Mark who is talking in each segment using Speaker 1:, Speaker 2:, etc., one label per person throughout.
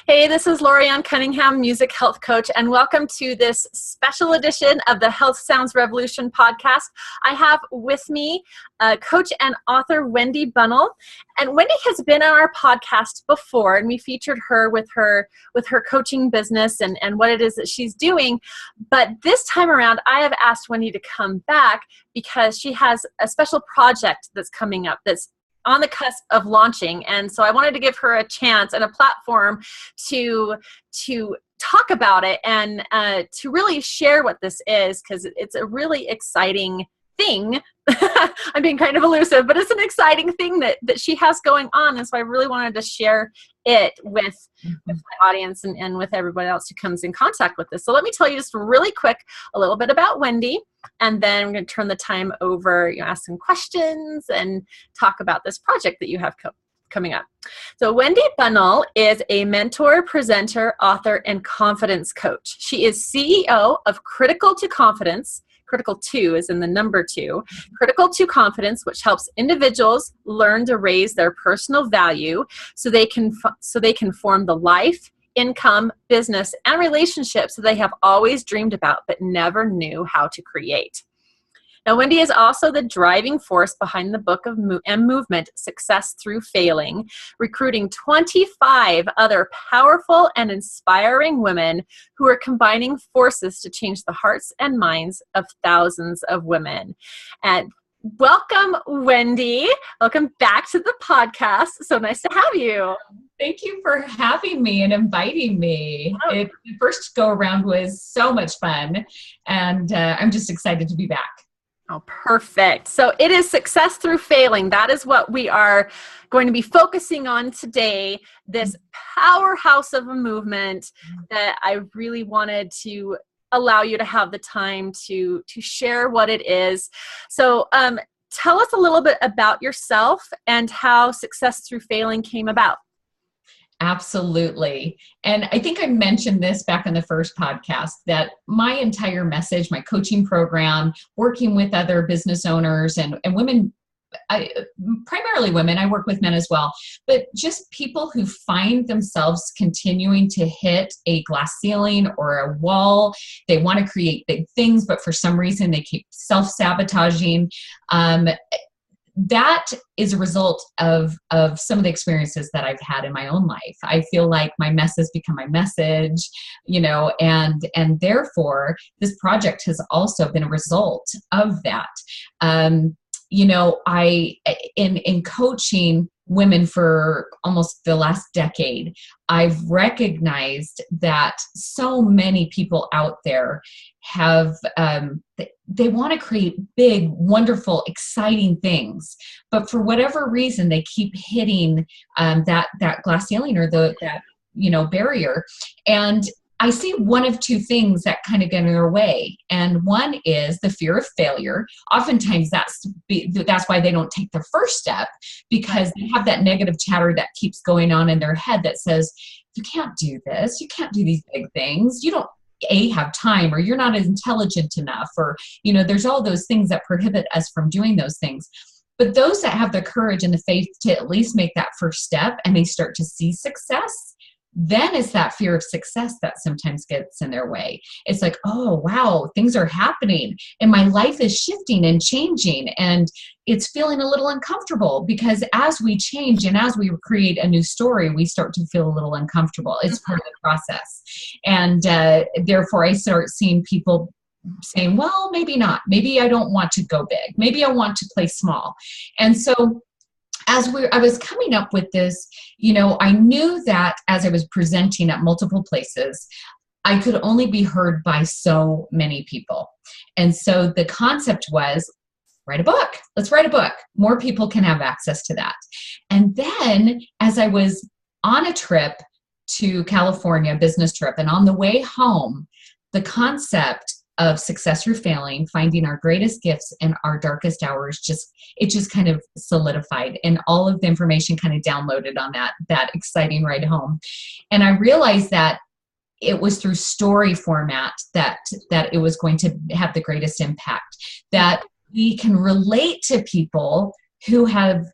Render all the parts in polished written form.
Speaker 1: Hey, this is Lorianne Cunningham, music health coach, and welcome to this special edition of the Health Sounds Revolution podcast. I have with me coach and author Wendy Bunnell, and Wendy has been on our podcast before, and we featured her with her coaching business and what it is that she's doing. But this time around, I have asked Wendy to come back because she has a special project that's coming up that's on the cusp of launching. And so I wanted to give her a chance and a platform to talk about it and to really share what this is, because it's a really exciting thing. I'm being kind of elusive, but it's an exciting thing that she has going on. And so I really wanted to share it with my audience and with everybody else who comes in contact with this. So let me tell you just really quick a little bit about Wendy, and then I'm going to turn the time over, ask some questions and talk about this project that you have coming up. So Wendy Bunnell is a mentor, presenter, author, and confidence coach. She is CEO of Critical to Confidence. Critical 2 is in the number 2. Critical to Confidence, which helps individuals learn to raise their personal value so they can form the life, income, business, and relationships that they have always dreamed about but never knew how to create. Now, Wendy is also the driving force behind the book and movement, Success Through Failing, recruiting 25 other powerful and inspiring women who are combining forces to change the hearts and minds of thousands of women. And welcome, Wendy. Welcome back to the podcast. So nice to have you.
Speaker 2: Thank you for having me and inviting me. The first go around was so much fun, and I'm just excited to be back.
Speaker 1: Oh, perfect. So it is Success Through Failing. That is what we are going to be focusing on today, this powerhouse of a movement that I really wanted to allow you to have the time to share what it is. So tell us a little bit about yourself and how Success Through Failing came about.
Speaker 2: Absolutely. And I think I mentioned this back in the first podcast, that my entire message, my coaching program, working with other business owners and women, primarily women, I work with men as well, but just people who find themselves continuing to hit a glass ceiling or a wall. They want to create big things, but for some reason they keep self-sabotaging. That is a result of some of the experiences that I've had in my own life. I feel like my mess has become my message, and therefore this project has also been a result of that. I in coaching women for almost the last decade, I've recognized that so many people out there have, they want to create big, wonderful, exciting things, but for whatever reason, they keep hitting that glass ceiling or that barrier. And I see one of two things that kind of get in their way. And one is the fear of failure. Oftentimes that's why they don't take the first step, because they have that negative chatter that keeps going on in their head that says, you can't do this. You can't do these big things. You don't have time, or you're not intelligent enough, or, there's all those things that prohibit us from doing those things. But those that have the courage and the faith to at least make that first step and they start to see success, then it's that fear of success that sometimes gets in their way. It's like, oh, wow, things are happening and my life is shifting and changing, and it's feeling a little uncomfortable, because as we change and as we create a new story, we start to feel a little uncomfortable. It's part of the process. And therefore I start seeing people saying, well, maybe not. Maybe I don't want to go big. Maybe I want to play small. And so I was coming up with this, I knew that as I was presenting at multiple places, I could only be heard by so many people. And so the concept was, write a book. Let's write a book. More people can have access to that. And then as I was on a trip to California, business trip, and on the way home, the concept of Success Through Failing, finding our greatest gifts in our darkest hours, it just kind of solidified, and all of the information kind of downloaded on that exciting ride home. And I realized that it was through story format that it was going to have the greatest impact, that we can relate to people who have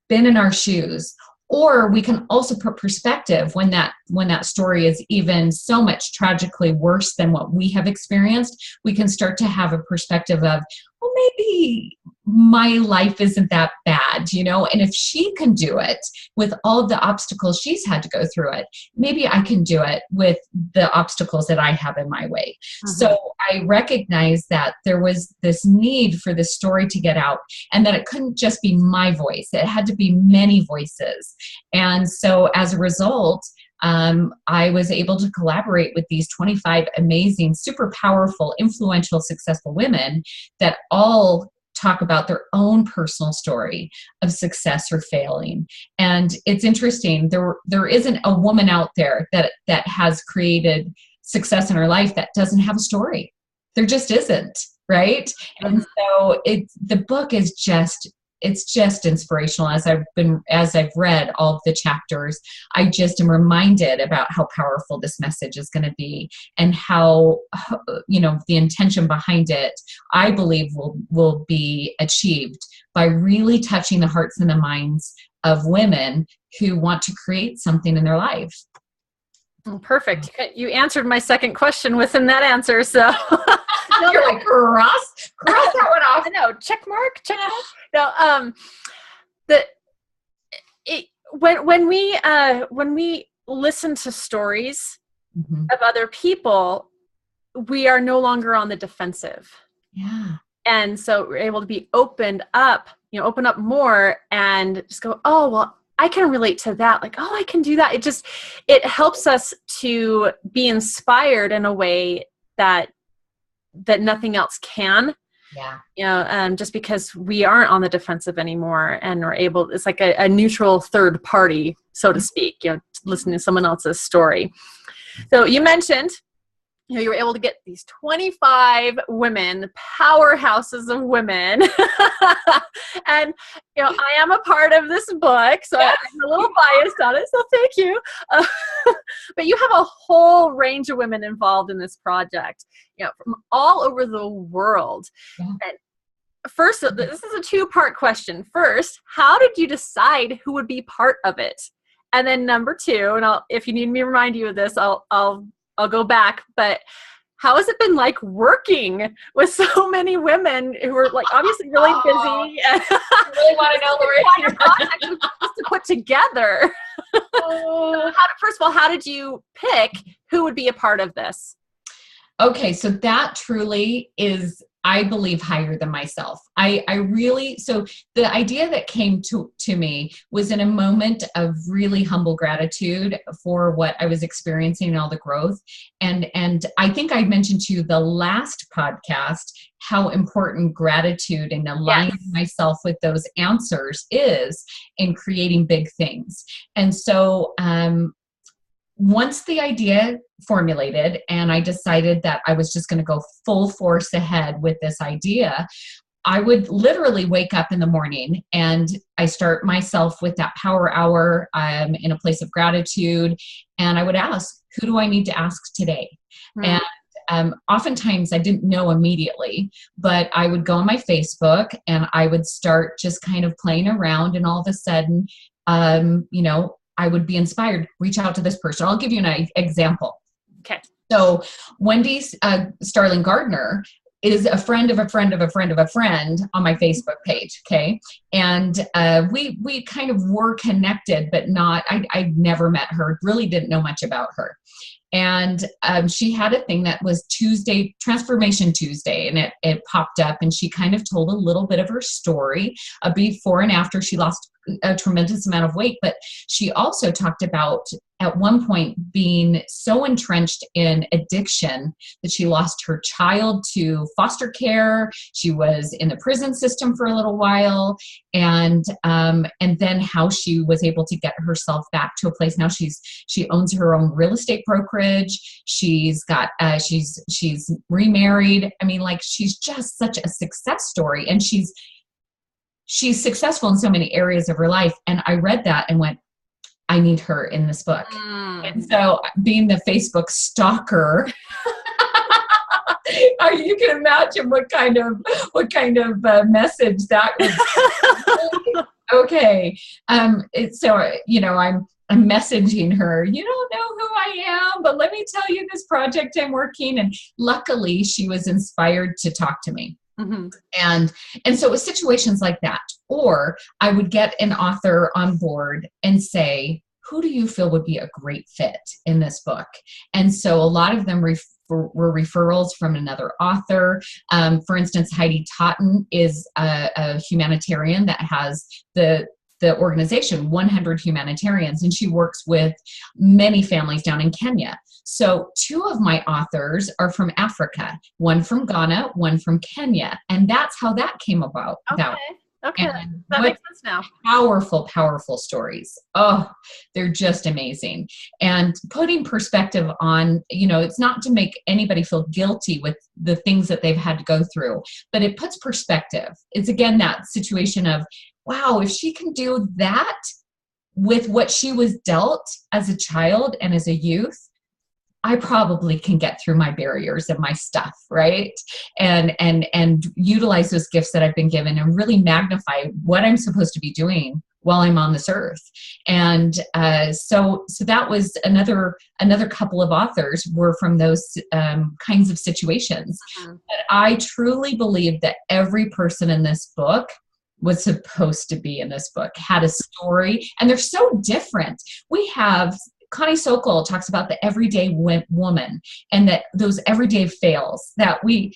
Speaker 2: been in our shoes, Or we can also put perspective when that story is even so much tragically worse than what we have experienced. We can start to have a perspective of, well, maybe my life isn't that bad, and if she can do it with all of the obstacles she's had to go through it, maybe I can do it with the obstacles that I have in my way. So I recognized that there was this need for this story to get out, and that it couldn't just be my voice. It had to be many voices. And so as a result, I was able to collaborate with these 25 amazing, super powerful, influential, successful women that all talk about their own personal story of success or failing. And it's interesting, there isn't a woman out there that has created success in her life that doesn't have a story. There just isn't, right? And so the book is just, it's just inspirational. As I've read all of the chapters, I just am reminded about how powerful this message is going to be, and how, the intention behind it, I believe will be achieved by really touching the hearts and the minds of women who want to create something in their life.
Speaker 1: Perfect. You answered my second question within that answer. So
Speaker 2: you're like, cross that one off.
Speaker 1: I know. Check mark. No, when we listen to stories of other people, we are no longer on the defensive.
Speaker 2: Yeah.
Speaker 1: And so we're able to be open up more and just go, oh, well, I can relate to that. Like, oh, I can do that. It helps us to be inspired in a way that nothing else can.
Speaker 2: Yeah.
Speaker 1: Just because we aren't on the defensive anymore, and we're able, it's like a neutral third party, so to speak, listening to someone else's story. So you mentioned, you were able to get these 25 women, powerhouses of women. And, I am a part of this book, so I'm a little biased on it, so thank you. But you have a whole range of women involved in this project, from all over the world.
Speaker 2: Yeah.
Speaker 1: And first, this is a two-part question. First, how did you decide who would be part of it? And then number two, and if you need me to remind you of this, I'll go back, but how has it been like working with so many women who are like obviously really busy? And
Speaker 2: I really want to know, Lori.
Speaker 1: To put together. First of all, how did you pick who would be a part of this?
Speaker 2: Okay, so that truly is, I believe, higher than myself. So the idea that came to me was in a moment of really humble gratitude for what I was experiencing and all the growth. And I think I mentioned to you the last podcast how important gratitude and aligning myself with those answers is in creating big things. And so once the idea formulated and I decided that I was just going to go full force ahead with this idea, I would literally wake up in the morning and I start myself with that power hour in a place of gratitude. And I would ask, who do I need to ask today? Mm-hmm. And oftentimes I didn't know immediately, but I would go on my Facebook and I would start just kind of playing around, and all of a sudden, I would be inspired, reach out to this person. I'll give you an example.
Speaker 1: Okay.
Speaker 2: So Wendy Starling Gardner is a friend of a friend of a friend of a friend on my Facebook page. Okay. And we kind of were connected, but I'd never met her, really didn't know much about her. And she had a thing that was Transformation Tuesday, and it popped up, and she kind of told a little bit of her story before and after she lost a tremendous amount of weight. But she also talked about at one point being so entrenched in addiction that she lost her child to foster care. She was in the prison system for a little while, and then how she was able to get herself back to a place. Now she owns her own real estate brokerage. She's got she's remarried. I mean, like, she's just such a success story, and she's successful in so many areas of her life. And I read that and went, I need her in this book. And so, being the Facebook stalker, you can imagine what kind of message that was. Okay. I'm messaging her, you don't know who I am, but let me tell you this project I'm working. And luckily she was inspired to talk to me.
Speaker 1: Mm-hmm.
Speaker 2: And so it was situations like that. Or I would get an author on board and say, who do you feel would be a great fit in this book? And so a lot of them were referrals from another author. For instance, Heidi Totten is a humanitarian that has the organization 100 Humanitarians, and she works with many families down in Kenya. So 2 of my authors are from Africa, one from Ghana, one from Kenya, and that's how that came about.
Speaker 1: Okay,
Speaker 2: and
Speaker 1: that makes sense now.
Speaker 2: Powerful stories. Oh, they're just amazing. And putting perspective on, it's not to make anybody feel guilty with the things that they've had to go through, but it puts perspective. It's again that situation of, wow, if she can do that with what she was dealt as a child and as a youth, I probably can get through my barriers and my stuff, right? And utilize those gifts that I've been given and really magnify what I'm supposed to be doing while I'm on this earth. And so that was another couple of authors were from those kinds of situations.
Speaker 1: Mm-hmm.
Speaker 2: But I truly believe that every person in this book was supposed to be in this book, had a story, and they're so different. We have Connie Sokol talks about the everyday woman and that those everyday fails that we,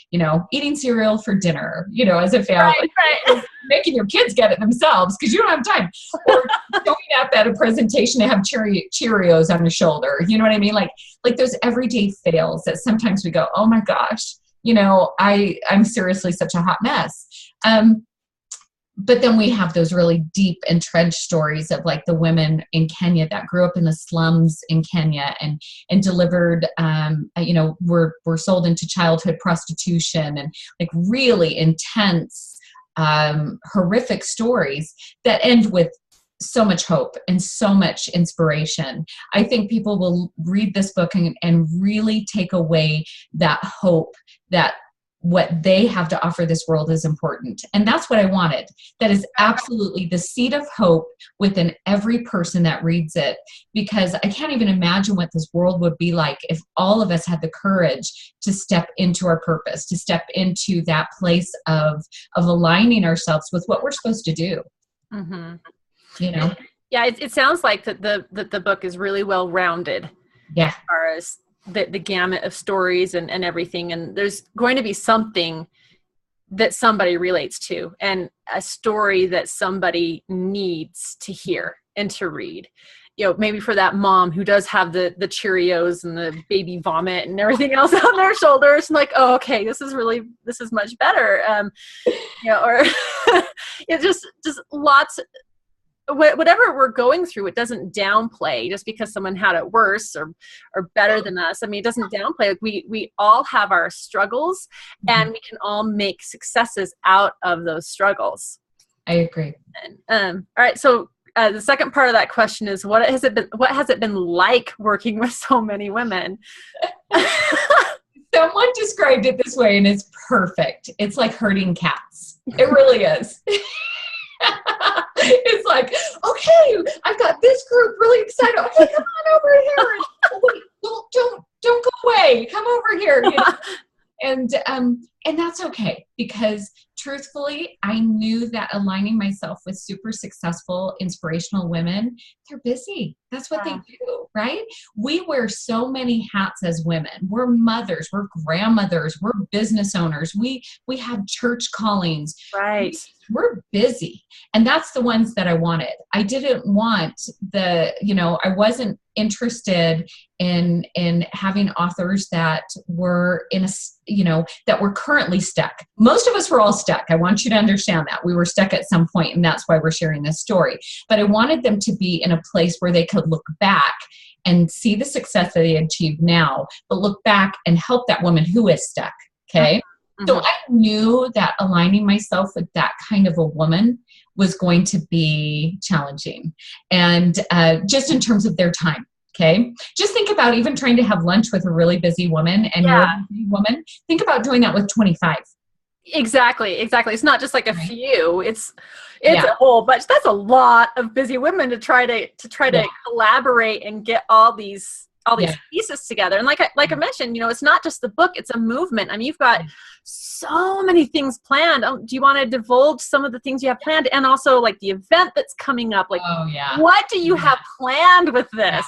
Speaker 2: eating cereal for dinner, as a family,
Speaker 1: right.
Speaker 2: making your kids get it themselves because you don't have time, or showing up at a presentation to have Cheerios on your shoulder. You know what I mean? Like those everyday fails that sometimes we go, oh my gosh, I'm seriously such a hot mess. But then we have those really deep entrenched stories of like the women in Kenya that grew up in the slums in Kenya and delivered, were sold into childhood prostitution, and like really intense, horrific stories that end with so much hope and so much inspiration. I think people will read this book and really take away that hope that what they have to offer this world is important. And that's what I wanted. That is absolutely the seed of hope within every person that reads it, because I can't even imagine what this world would be like if all of us had the courage to step into our purpose, to step into that place of aligning ourselves with what we're supposed to do.
Speaker 1: Mm-hmm.
Speaker 2: Yeah,
Speaker 1: it sounds like that the book is really well rounded.
Speaker 2: Yeah.
Speaker 1: As far as the gamut of stories and everything, and there's going to be something that somebody relates to and a story that somebody needs to hear and to read. Maybe for that mom who does have the Cheerios and the baby vomit and everything else on their shoulders, and like, oh, okay, this is much better. Or it's just lots. Whatever we're going through, it doesn't downplay just because someone had it worse or better than us. I mean, it doesn't downplay. Like we all have our struggles, and we can all make successes out of those struggles.
Speaker 2: I agree.
Speaker 1: And, all right. So the second part of that question is, what has it been like working with so many women?
Speaker 2: Someone described it this way, and it's perfect. It's like herding cats. It really is. It's like, okay, I've got this group really excited. Okay, come on over here. Wait, don't go away. Come over here. And that's okay, because truthfully, I knew that aligning myself with super successful, inspirational women, they're busy. That's what they do, right? We wear so many hats as women. We're mothers, we're grandmothers, we're business owners. We have church callings.
Speaker 1: Right.
Speaker 2: We're busy. And that's the ones that I wanted. I didn't want I wasn't interested in having authors that were that were currently stuck. Most of us were all stuck. I want you to understand that. We were stuck at some point, and that's why we're sharing this story. But I wanted them to be in a place where they could look back and see the success that they achieved now, but look back and help that woman who is stuck. Okay. Mm-hmm. So I knew that aligning myself with that kind of a woman was going to be challenging. And just in terms of their time. Okay. Just think about even trying to have lunch with a really busy woman and you're a busy woman. Think about doing that with 25.
Speaker 1: Exactly. It's not just like a
Speaker 2: Right.
Speaker 1: few. It's
Speaker 2: Yeah.
Speaker 1: a whole bunch. That's a lot of busy women to try
Speaker 2: Yeah.
Speaker 1: to collaborate and get all these
Speaker 2: Yeah.
Speaker 1: pieces together. And like I mentioned, it's not just the book, it's a movement. I mean, you've got so many things planned. Do you want to divulge some of the things you have planned, and also like the event that's coming up? Like,
Speaker 2: Oh yeah.
Speaker 1: what do you
Speaker 2: Yeah.
Speaker 1: have planned with
Speaker 2: Yeah.
Speaker 1: this?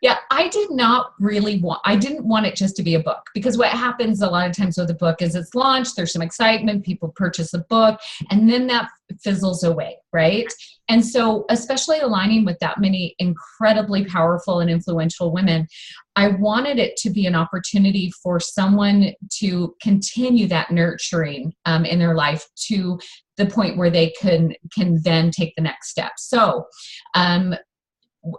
Speaker 2: Yeah, I didn't want it just to be a book, because what happens a lot of times with a book is it's launched, there's some excitement, people purchase a book, and then that fizzles away, right? And so, especially aligning with that many incredibly powerful and influential women, I wanted it to be an opportunity for someone to continue that nurturing in their life to the point where they can then take the next step. So,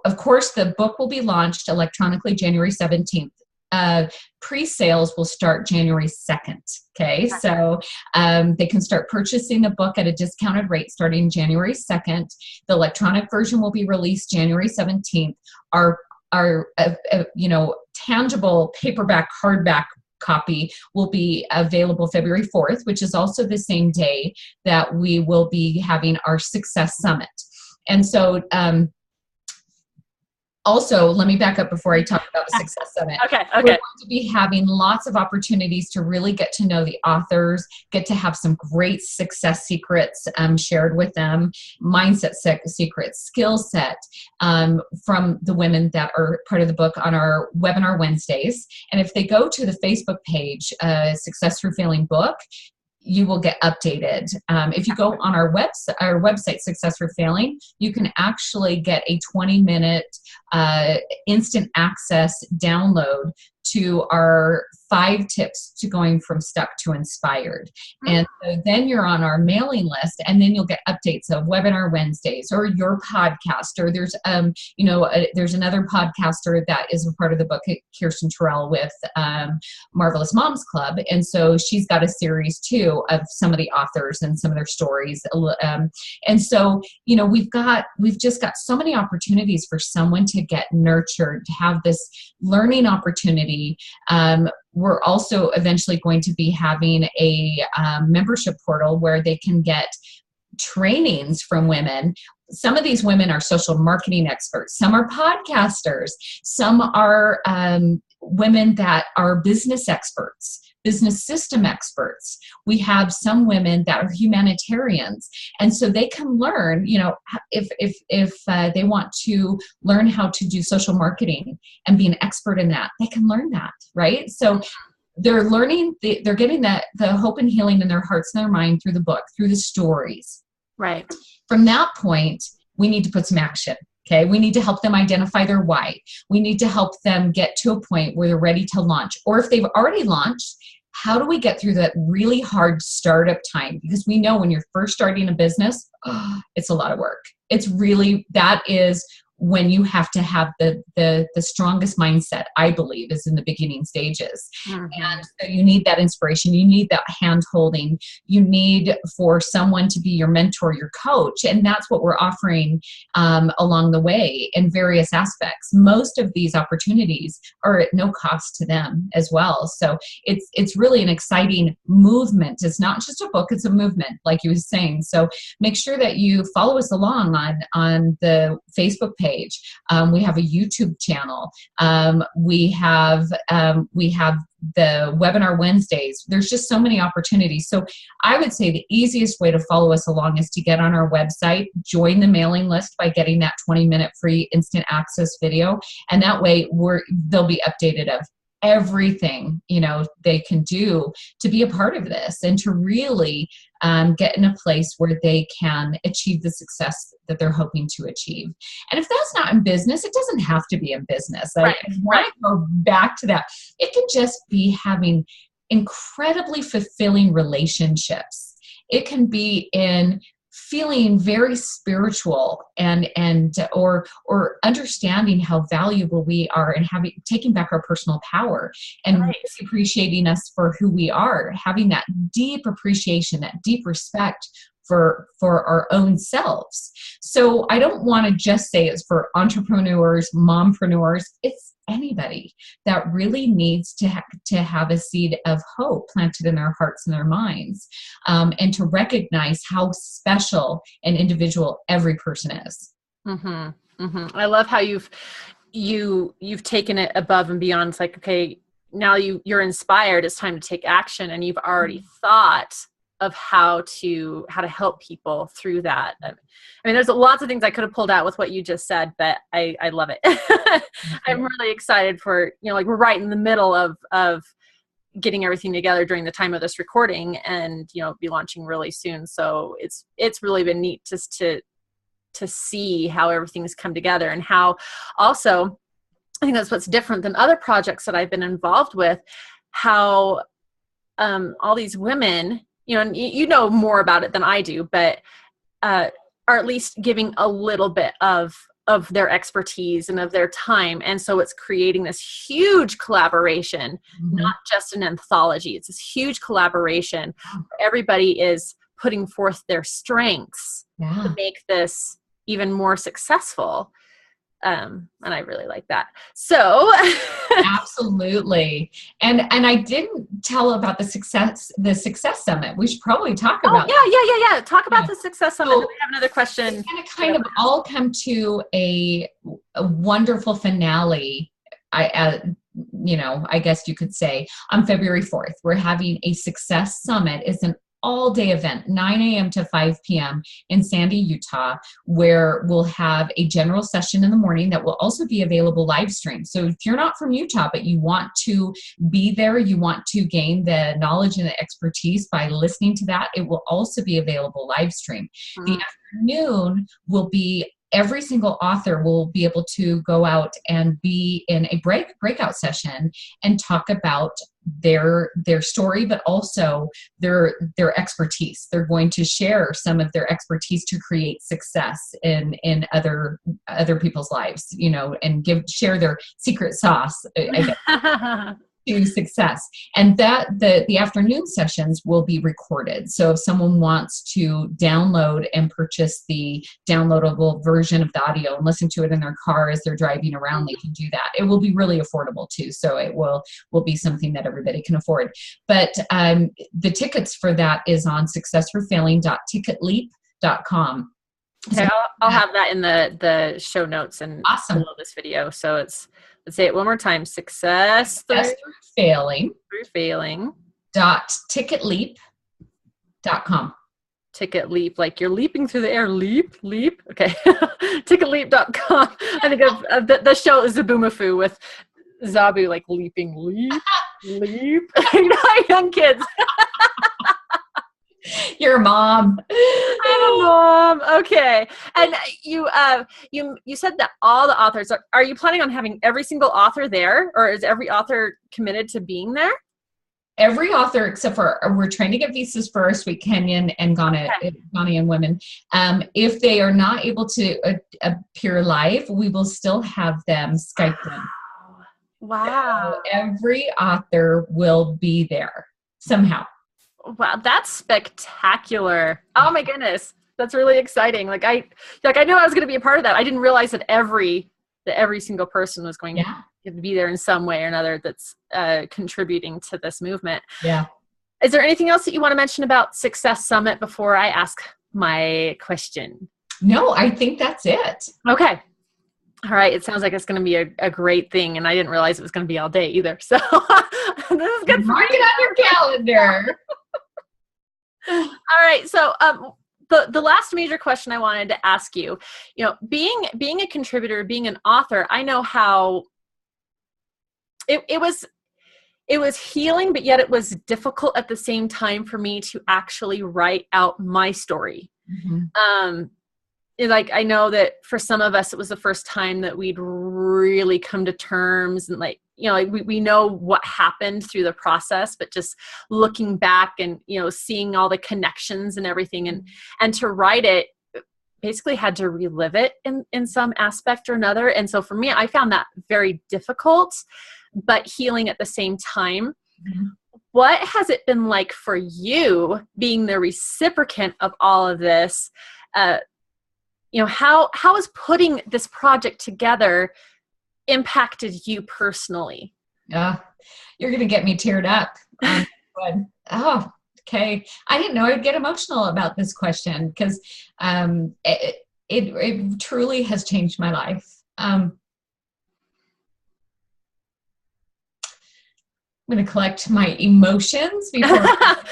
Speaker 2: of course, the book will be launched electronically January 17th. Pre-sales will start January 2nd. Okay, so they can start purchasing the book at a discounted rate starting January 2nd. The electronic version will be released January 17th. Our tangible paperback, hardback copy will be available February 4th, which is also the same day that we will be having our Success Summit. And so, also, let me back up before I talk about the Success Summit.
Speaker 1: Okay.
Speaker 2: We're going to be having lots of opportunities to really get to know the authors, get to have some great success secrets shared with them, mindset secrets, skill set from the women that are part of the book on our webinar Wednesdays. And if they go to the Facebook page, Success Through Failing Book, you will get updated. If you go on our website, Success for Failing, you can actually get a 20-minute instant access download to our 5 tips to going from stuck to inspired. And so then you're on our mailing list, and then you'll get updates of Webinar Wednesdays or your podcast, or there's there's another podcaster that is a part of the book, Kirsten Terrell, with Marvelous Moms Club, and so she's got a series too of some of the authors and some of their stories. And so we've just got so many opportunities for someone to get nurtured, to have this learning opportunity. We're also eventually going to be having a membership portal where they can get trainings from women. Some of these women are social marketing experts. Some are podcasters. Some are women that are business experts, business system experts. We have some women that are humanitarians. And so they can learn, if they want to learn how to do social marketing and be an expert in that, they can learn that, right? So they're learning, they're getting the hope and healing in their hearts and their mind through the book, through the stories.
Speaker 1: Right.
Speaker 2: From that point, we need to put some action. Okay, we need to help them identify their why. We need to help them get to a point where they're ready to launch. Or if they've already launched, how do we get through that really hard startup time? Because we know when you're first starting a business, it's a lot of work. That is when you have to have the strongest mindset, I believe, is in the beginning stages. Mm-hmm. And so you need that inspiration. You need that hand holding. You need for someone to be your mentor, your coach. And that's what we're offering along the way in various aspects. Most of these opportunities are at no cost to them as well. So it's really an exciting movement. It's not just a book, it's a movement, like you were saying. So make sure that you follow us along on the Facebook page. We have a YouTube channel. We have the Webinar Wednesdays. There's just so many opportunities. So I would say the easiest way to follow us along is to get on our website, join the mailing list by getting that 20-minute free instant access video. And that way they'll be updated of everything they can do to be a part of this and to really get in a place where they can achieve the success that they're hoping to achieve. And if that's not in business, it doesn't have to be in business.
Speaker 1: Right.
Speaker 2: I want to go back to that. It can just be having incredibly fulfilling relationships. It can be in feeling very spiritual or understanding how valuable we are and taking back our personal power and
Speaker 1: right.
Speaker 2: appreciating us for who we are, having that deep appreciation, that deep respect for our own selves. So I don't want to just say it's for entrepreneurs, mompreneurs. It's anybody that really needs to have a seed of hope planted in their hearts and their minds, and to recognize how special and individual every person is.
Speaker 1: Mm-hmm. Mm-hmm. I love how you've taken it above and beyond. It's like, okay, now you're inspired. It's time to take action, and you've already thought of how to help people through that. I mean, there's lots of things I could have pulled out with what you just said, but I love it. I'm really excited for, like we're right in the middle of getting everything together during the time of this recording, and, be launching really soon. So it's really been neat just to see how everything's come together, and how also, I think that's what's different than other projects that I've been involved with, how all these women, and you know more about it than I do, but are at least giving a little bit of their expertise and of their time. And so it's creating this huge collaboration, not just an anthology. It's this huge collaboration where everybody is putting forth their strengths to make this even more successful. And I really like that. So
Speaker 2: absolutely. And I didn't tell about the Success Summit. We should probably talk about
Speaker 1: yeah. Talk about the Success Summit. So, we have another question.
Speaker 2: It's kind of all come to a wonderful finale. I guess you could say on February 4th, we're having a Success Summit. It's an all-day event, 9 a.m. to 5 p.m. in Sandy, Utah, where we'll have a general session in the morning that will also be available live stream. So if you're not from Utah, but you want to be there, you want to gain the knowledge and the expertise by listening to that, it will also be available live stream. The afternoon will be every single author will be able to go out and be in a breakout session and talk about their story, but also their expertise. They're going to share some of their expertise to create success in other people's lives, and share their secret sauce, I guess, to success. And that the afternoon sessions will be recorded. So if someone wants to download and purchase the downloadable version of the audio and listen to it in their car as they're driving around, they can do that. It will be really affordable too. So it will be something that everybody can afford. But the tickets for that is on successforfailing.ticketleap.com.
Speaker 1: Okay, I'll have that in the show notes and below this video. So let's say it one more time. Success through failing.
Speaker 2: .ticketleap.com.
Speaker 1: Ticket leap, like you're leaping through the air. Leap. Okay. Ticketleap.com. I think of the show Zaboomafoo with Zabu like leaping, leap. Young kids.
Speaker 2: Your mom.
Speaker 1: I'm a mom. Okay. And you said that all the authors are you planning on having every single author there, or is every author committed to being there?
Speaker 2: Every author except for we're trying to get visas for our Sweet Kenyan and Ghanaian women. If they are not able to appear live, we will still have them Skyped in.
Speaker 1: Wow.
Speaker 2: So every author will be there somehow.
Speaker 1: Wow, that's spectacular. Oh my goodness. That's really exciting. I knew I was going to be a part of that. I didn't realize that every single person was going to be there in some way or another that's contributing to this movement.
Speaker 2: Yeah.
Speaker 1: Is there anything else that you want to mention about Success Summit before I ask my question?
Speaker 2: No, I think that's it.
Speaker 1: Okay. All right. It sounds like it's going to be a great thing, and I didn't realize it was going to be all day either. So this is good.
Speaker 2: Mark it on your calendar.
Speaker 1: All right. So the last major question I wanted to ask you, being a contributor, being an author, I know how it was healing, but yet it was difficult at the same time for me to actually write out my story. Mm-hmm. I know that for some of us, it was the first time that we'd really come to terms and we know what happened through the process, but just looking back and, seeing all the connections and everything and to write it, basically had to relive it in some aspect or another. And so for me, I found that very difficult, but healing at the same time. Mm-hmm. What has it been like for you being the reciprocant of all of this? How is putting this project together impacted you personally?
Speaker 2: You're going to get me teared up. Oh, okay. I didn't know I'd get emotional about this question because it truly has changed my life. I'm going to collect my emotions before.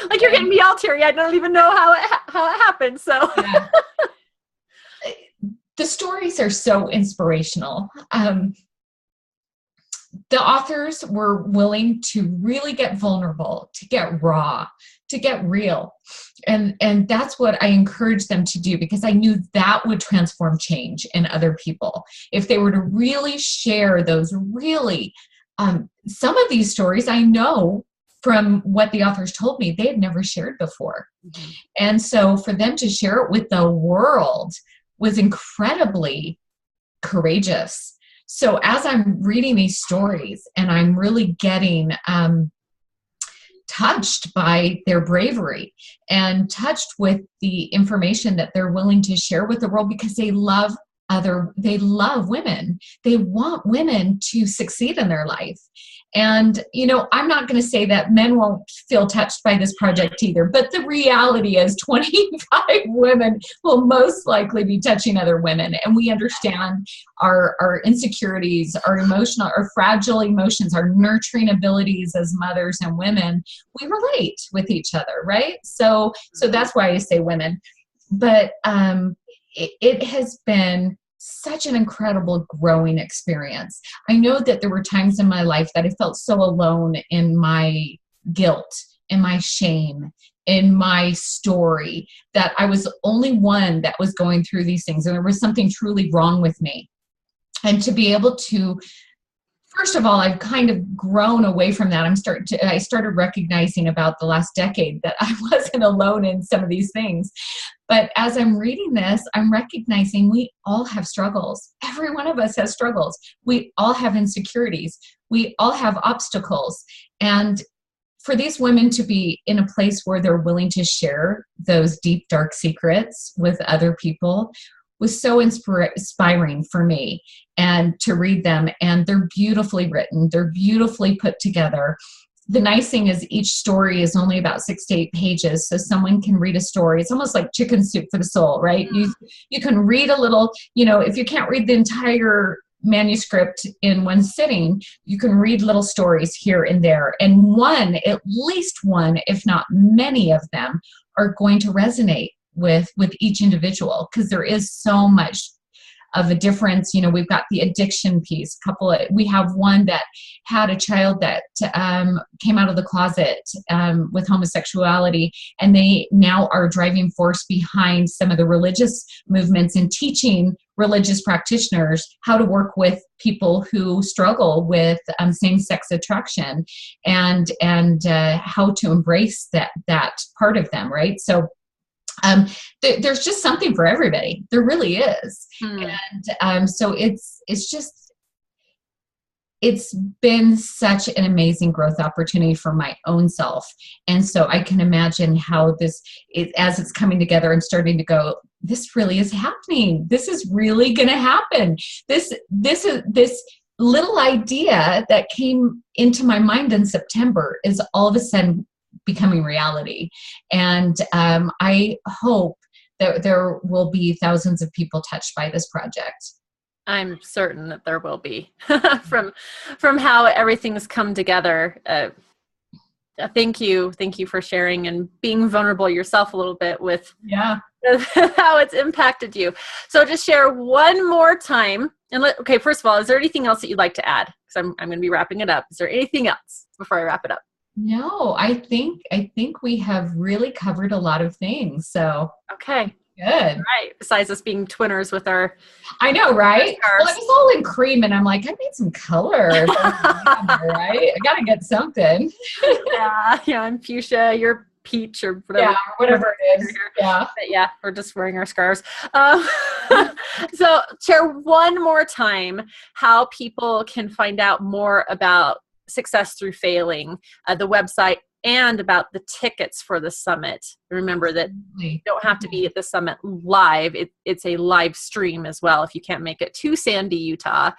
Speaker 1: Like you're getting me all teary. I don't even know how it happened. So
Speaker 2: Yeah. The stories are so inspirational. The authors were willing to really get vulnerable, to get raw, to get real. And that's what I encouraged them to do, because I knew that would transform change in other people. If they were to really share those really, some of these stories I know from what the authors told me, they had never shared before. Mm-hmm. And so for them to share it with the world was incredibly courageous. So as I'm reading these stories and I'm really getting touched by their bravery and touched with the information that they're willing to share with the world, because they love women. They want women to succeed in their life. And, I'm not going to say that men won't feel touched by this project either, but the reality is 25 women will most likely be touching other women. And we understand our insecurities, our fragile emotions, our nurturing abilities as mothers and women. We relate with each other, right? So that's why I say women. But it has been such an incredible growing experience. I know that there were times in my life that I felt so alone in my guilt, in my shame, in my story, that I was the only one that was going through these things, and there was something truly wrong with me. And to be able to, first of all, I've kind of grown away from that. I started recognizing about the last decade that I wasn't alone in some of these things. But as I'm reading this, I'm recognizing we all have struggles. Every one of us has struggles. We all have insecurities. We all have obstacles. And for these women to be in a place where they're willing to share those deep, dark secrets with other people was so inspiring for me, and to read them. And they're beautifully written. They're beautifully put together. The nice thing is each story is only about 6 to 8 pages, so someone can read a story. It's almost like chicken soup for the soul, right? You can read a little, if you can't read the entire manuscript in one sitting, you can read little stories here and there. And at least one, if not many of them, are going to resonate with each individual, because there is so much of a difference. We've got the addiction piece. We have one that had a child that came out of the closet with homosexuality, and they now are a driving force behind some of the religious movements and teaching religious practitioners how to work with people who struggle with same-sex attraction, and how to embrace that part of them, right? So there's just something for everybody. There really is. And so it's been such an amazing growth opportunity for my own self. And so I can imagine how as it's coming together and starting to go, this really is happening. This is really going to happen. This little idea that came into my mind in September is all of a sudden becoming reality. And I hope that there will be thousands of people touched by this project.
Speaker 1: I'm certain that there will be from how everything's come together. Thank you for sharing and being vulnerable yourself a little bit with how it's impacted you. So just share one more time. And okay, first of all, is there anything else that you'd like to add? Because I'm going to be wrapping it up. Is there anything else before I wrap it up?
Speaker 2: No, I think we have really covered a lot of things. So
Speaker 1: okay,
Speaker 2: good.
Speaker 1: Right. Besides us being twinners with our,
Speaker 2: I know, right? Well, it was all in cream, and I'm like, I need some color. Right? I got to get something.
Speaker 1: Yeah. I'm fuchsia. You're peach or whatever.
Speaker 2: Yeah, whatever it is. Yeah.
Speaker 1: But yeah, we're just wearing our scarves. So share one more time how people can find out more about Success Through Failing, the website, and about the tickets for the summit. Remember that you don't have to be at the summit live. It's a live stream as well if you can't make it to Sandy, Utah.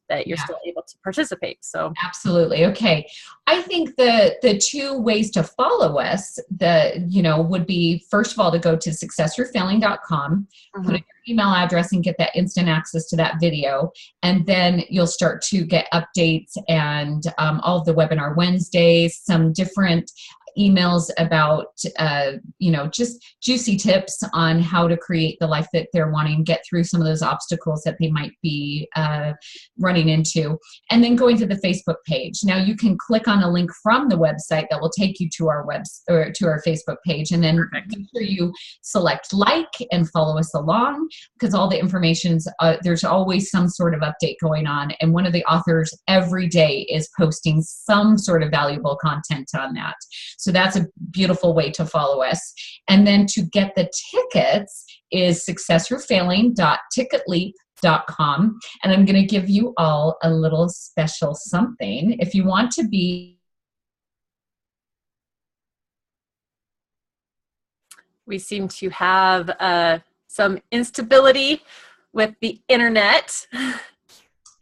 Speaker 1: that you're still able to participate. So
Speaker 2: absolutely. Okay. I think the two ways to follow us would be, first of all, to go to successthroughfailing.com, put in your email address and get that instant access to that video. And then you'll start to get updates and all of the webinar Wednesdays, some different emails about, just juicy tips on how to create the life that they're wanting, get through some of those obstacles that they might be running into, and then going to the Facebook page. Now you can click on a link from the website that will take you to our or to our Facebook page, and then make sure you select like and follow us along, because all the information's there's always some sort of update going on, and one of the authors every day is posting some sort of valuable content on that. So that's a beautiful way to follow us. And then to get the tickets is successthroughfailing.ticketleap.com. And I'm going to give you all a little special something. If you want to be...
Speaker 1: We seem to have some instability with the internet.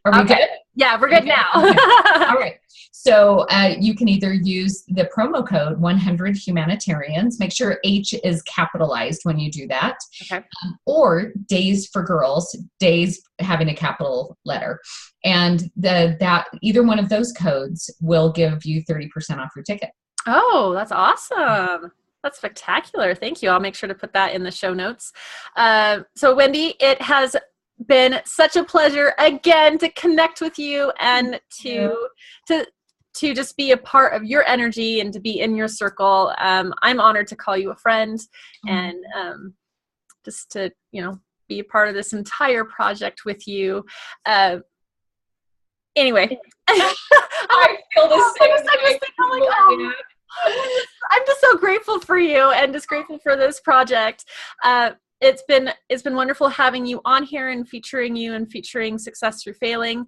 Speaker 2: Are we good?
Speaker 1: Yeah, we're good now.
Speaker 2: Okay. All right. So you can either use the promo code 100 Humanitarians. Make sure H is capitalized when you do that.
Speaker 1: Okay.
Speaker 2: Or Days for Girls, Days having a capital letter. And that either one of those codes will give you 30% off your ticket.
Speaker 1: Oh, that's awesome. That's spectacular. Thank you. I'll make sure to put that in the show notes. So Wendy, it has been such a pleasure again to connect with you and to just be a part of your energy and to be in your circle. I'm honored to call you a friend and just to, be a part of this entire project with you. Anyway,
Speaker 2: I feel the same.
Speaker 1: I'm just so grateful for you and just grateful for this project. It's been wonderful having you on here and featuring you and featuring Success Through Failing.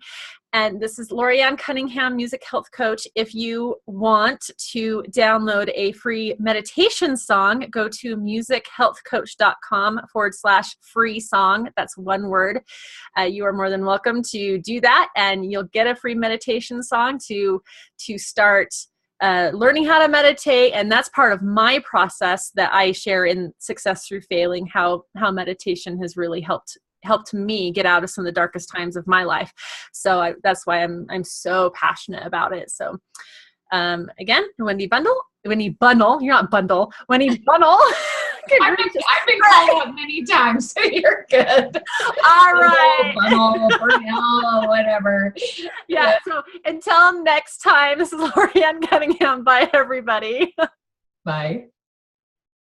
Speaker 1: And this is Lorianne Cunningham, Music Health Coach. If you want to download a free meditation song, go to musichealthcoach.com/free song. That's one word. You are more than welcome to do that, and you'll get a free meditation song to start learning how to meditate. And that's part of my process that I share in Success Through Failing, how meditation has really helped me get out of some of the darkest times of my life. So that's why I'm so passionate about it. So again, Wendy Bunnell, you're not Bundle, Wendy Bunnell.
Speaker 2: I've been called up many times, so you're good.
Speaker 1: All right.
Speaker 2: Bunnell, whatever.
Speaker 1: Yeah, so until next time, this is Lorianne Cunningham. Bye, everybody.
Speaker 2: Bye.